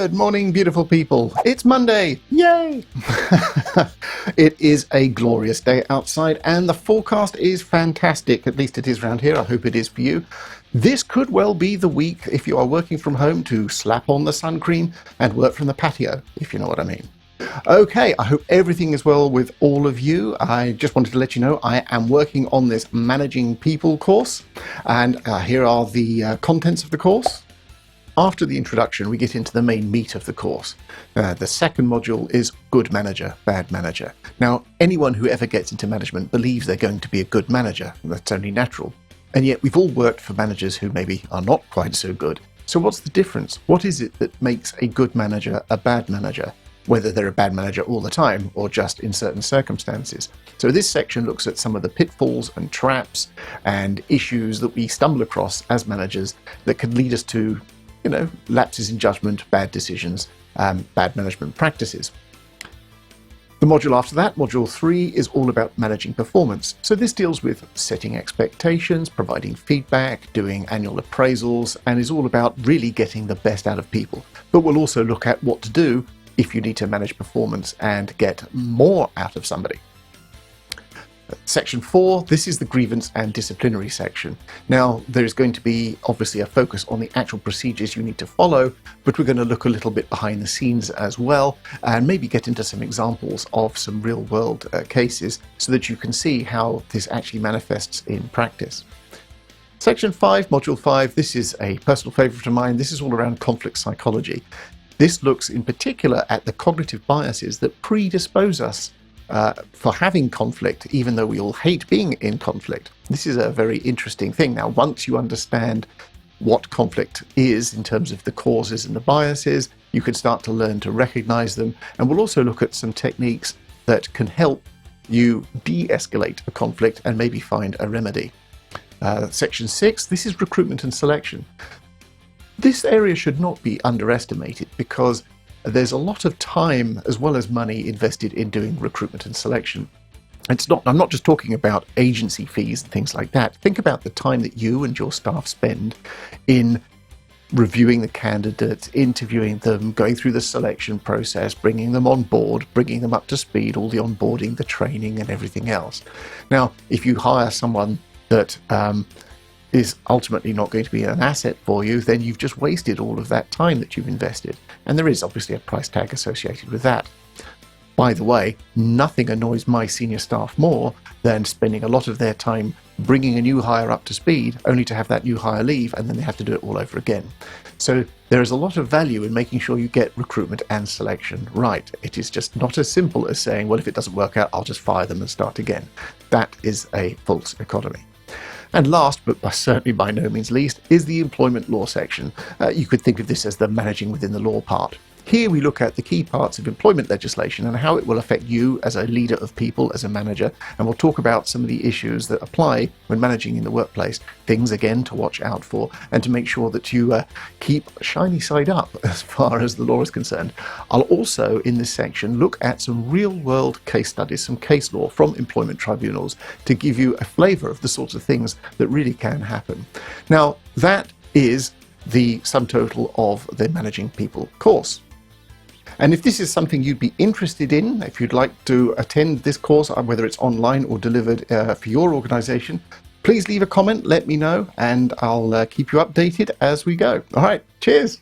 Good morning, beautiful people. It's Monday. Yay! It is a glorious day outside and the forecast is fantastic. At least it is around here. I hope it is for you. This could well be the week, if you are working from home, to slap on the sun cream and work from the patio, if you know what I mean. Okay, I hope everything is well with all of you. I just wanted to let you know I am working on this Managing People course, and here are the contents of the course. After the introduction, we get into the main meat of the course. The second module is Good Manager, Bad Manager. Now, anyone who ever gets into management believes they're going to be a good manager. That's only natural. And yet we've all worked for managers who maybe are not quite so good. So what's the difference? What is it that makes a good manager a bad manager? Whether they're a bad manager all the time or just in certain circumstances. So this section looks at some of the pitfalls and traps and issues that we stumble across as managers that can lead us to lapses in judgment, bad decisions, bad management practices. The module after that, module 3, is all about managing performance. So this deals with setting expectations, providing feedback, doing annual appraisals, and is all about really getting the best out of people. But we'll also look at what to do if you need to manage performance and get more out of somebody. Section 4, this is the Grievance and Disciplinary section. Now, there's going to be obviously a focus on the actual procedures you need to follow, but we're going to look a little bit behind the scenes as well, and maybe get into some examples of some real-world cases so that you can see how this actually manifests in practice. Section 5, Module 5, this is a personal favourite of mine. This is all around conflict psychology. This looks in particular at the cognitive biases that predispose us for having conflict, even though we all hate being in conflict. This is a very interesting thing. Now, once you understand what conflict is in terms of the causes and the biases, you can start to learn to recognize them. And we'll also look at some techniques that can help you de-escalate a conflict and maybe find a remedy. Section 6, this is recruitment and selection. This area should not be underestimated because there's a lot of time as well as money invested in doing recruitment and selection. I'm not just talking about agency fees and things like that. Think about the time that you and your staff spend in reviewing the candidates, interviewing them, going through the selection process, bringing them on board, bringing them up to speed, all the onboarding, the training and everything else. Now, if you hire someone that is ultimately not going to be an asset for you, then you've just wasted all of that time that you've invested. And there is obviously a price tag associated with that. By the way, nothing annoys my senior staff more than spending a lot of their time bringing a new hire up to speed, only to have that new hire leave, and then they have to do it all over again. So there is a lot of value in making sure you get recruitment and selection right. It is just not as simple as saying, well, if it doesn't work out, I'll just fire them and start again. That is a false economy. And last, but certainly by no means least, is the employment law section. You could think of this as the managing within the law part. Here we look at the key parts of employment legislation and how it will affect you as a leader of people, as a manager, and we'll talk about some of the issues that apply when managing in the workplace, things again to watch out for, and to make sure that you keep shiny side up as far as the law is concerned. I'll also, in this section, look at some real-world case studies, some case law from employment tribunals to give you a flavour of the sorts of things that really can happen. Now, that is the sum total of the Managing People course. And if this is something you'd be interested in, if you'd like to attend this course, whether it's online or delivered for your organisation, please leave a comment, let me know, and I'll keep you updated as we go. All right, cheers.